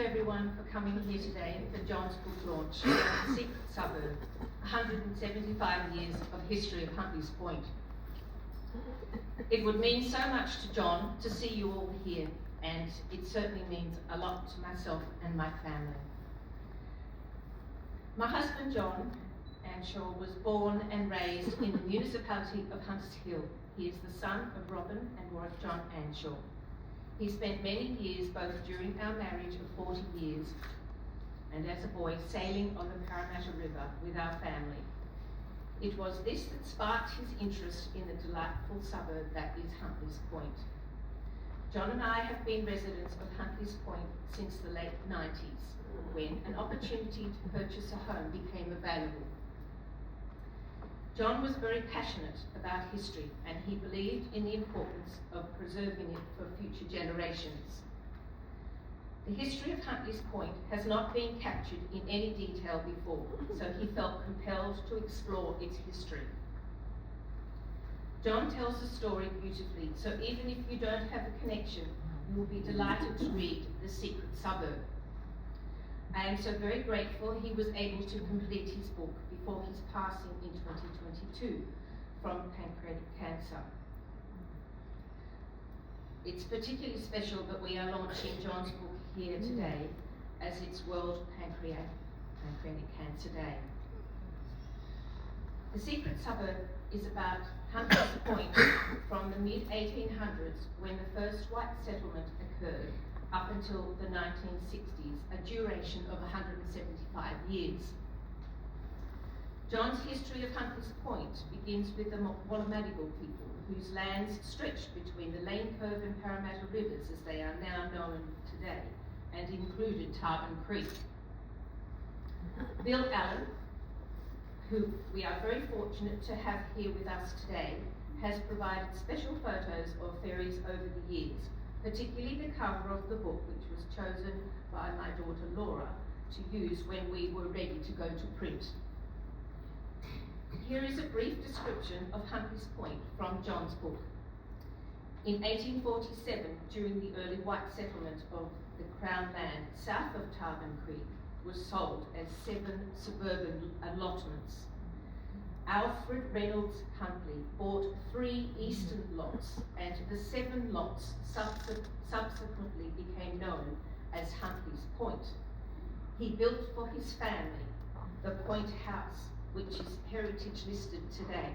everyone for coming here today for John's book launch, The Secret Suburb, 175 years of history of Huntleys Point. It would mean so much to John to see you all here, and it certainly means a lot to myself and my family. My husband John, Anschau, was born and raised in the municipality of Hunters Hill. He is the son of Robin and wife John Anschau. He spent many years, both during our marriage of 40 years and as a boy, sailing on the Parramatta River with our family. It was this that sparked his interest in the delightful suburb that is Huntleys Point. John and I have been residents of Huntleys Point since the late 90s, when an opportunity to purchase a home became available. John was very passionate about history, and he believed in the importance of preserving it for future generations. The history of Huntleys Point has not been captured in any detail before, so he felt compelled to explore its history. John tells the story beautifully, so even if you don't have a connection, you will be delighted to read The Secret Suburb. I am so very grateful he was able to complete his book before his passing in 2022 from pancreatic cancer. It's particularly special that we are launching John's book here today, as it's World Pancreatic Cancer Day. The Secret Suburb is about Huntleys Point from the mid-1800s, when the first white settlement occurred, up until the 1960s, a duration of 175 years. John's history of Huntleys Point begins with the Wallamadigal people, whose lands stretched between the Lane Cove and Parramatta rivers as they are now known today, and included Tarban Creek. Bill Allen, who we are very fortunate to have here with us today, has provided special photos of ferries over the years, particularly the cover of the book, which was chosen by my daughter Laura to use when we were ready to go to print. Here is a brief description of Huntleys Point from John's book. In 1847, during the early white settlement of the Crown land south of Tarban Creek, was sold as 7 suburban allotments. Alfred Reynolds Huntley bought 3 eastern lots, and the 7 lots subsequently became known as Huntleys Point. He built for his family the Point House, which is heritage listed today.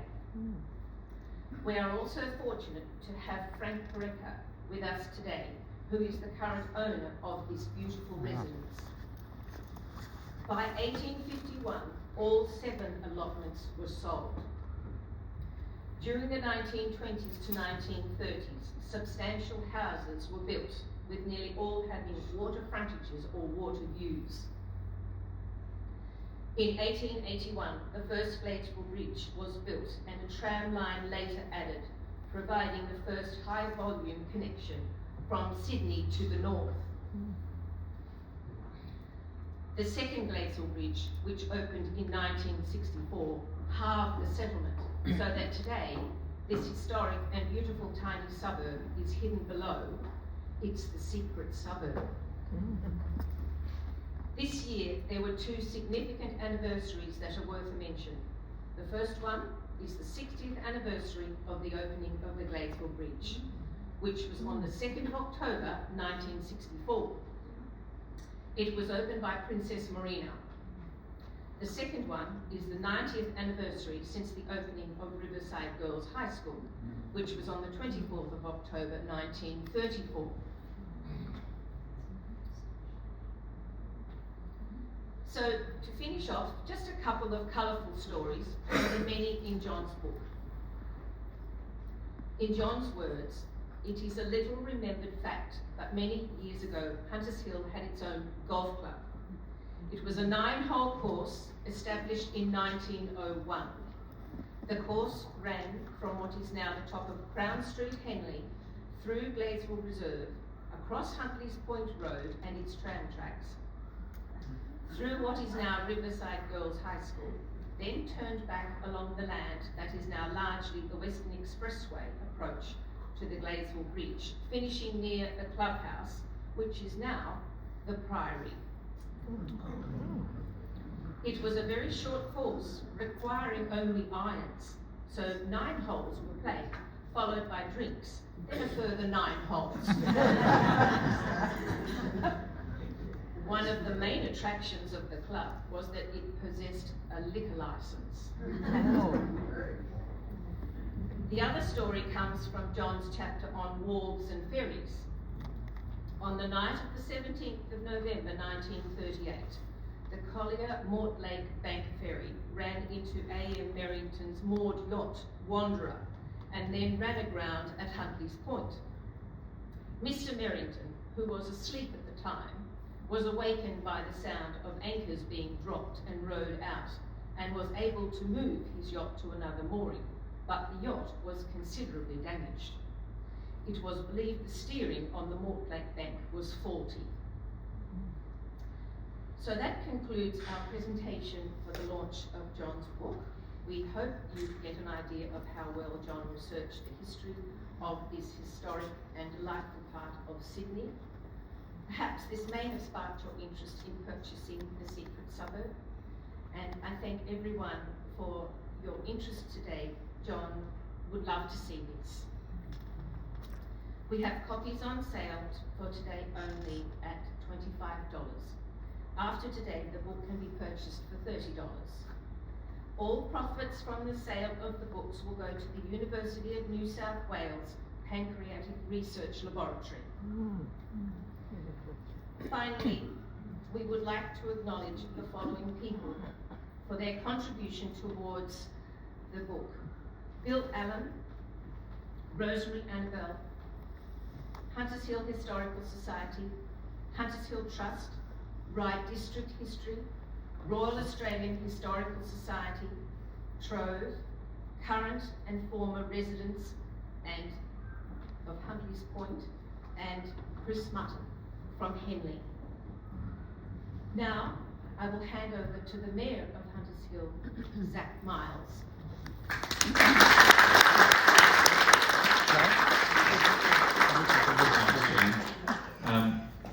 We are also fortunate to have Frank Pareca with us today, who is the current owner of this beautiful residence. By 1851, all 7 allotments were sold. During the 1920s to 1930s, substantial houses were built, with nearly all having water frontages or water views. In 1881, the first Gladesville Bridge was built and a tram line later added, providing the first high-volume connection from Sydney to the north. The second Gladesville Bridge, which opened in 1964, halved the settlement, so that today, this historic and beautiful tiny suburb is hidden below. It's the secret suburb. This year, there were 2 significant anniversaries that are worth a mention. The first one is the 60th anniversary of the opening of the Gladesville Bridge, which was on the 2nd of October, 1964. It was opened by Princess Marina. The second one is the 90th anniversary since the opening of Riverside Girls High School, which was on the 24th of October, 1934. So, to finish off, just a couple of colourful stories, and many in John's book. In John's words, it is a little remembered fact, but many years ago, Hunters Hill had its own golf club. It was a 9-hole course established in 1901. The course ran from what is now the top of Crown Street, Henley, through Gladesville Reserve, across Huntleys Point Road and its tram tracks, through what is now Riverside Girls High School, then turned back along the land that is now largely the Western Expressway approach to the Gladesville Bridge, finishing near the clubhouse, which is now the Priory. It was a very short course, requiring only irons, so 9 holes were played, followed by drinks, then a further 9 holes. One of the main attractions of the club was that it possessed a liquor license. The other story comes from John's chapter on wharves and ferries. On the night of the 17th of November 1938, the Collier Mortlake Bank ferry ran into A.M. Merrington's moored yacht, Wanderer, and then ran aground at Huntley's Point. Mr. Merrington, who was asleep at the time, was awakened by the sound of anchors being dropped and rowed out, and was able to move his yacht to another mooring, but the yacht was considerably damaged. It was believed the steering on the Mortlake Bank was faulty. So that concludes our presentation for the launch of John's book. We hope you get an idea of how well John researched the history of this historic and delightful part of Sydney. Perhaps this may have sparked your interest in purchasing The Secret Suburb. And I thank everyone for your interest today. John would love to see this. We have copies on sale for today only at $25. After today, the book can be purchased for $30. All profits from the sale of the books will go to the University of New South Wales Pancreatic Research Laboratory. Finally, we would like to acknowledge the following people for their contribution towards the book: Bill Allen, Rosemary Annabelle, Hunters Hill Historical Society, Hunters Hill Trust, Ryde District History, Royal Australian Historical Society, Trove, current and former residents and of Huntley's Point, and Chris Mutton from Henley. Now, I will hand over to the Mayor of Hunters Hill, Zach Miles.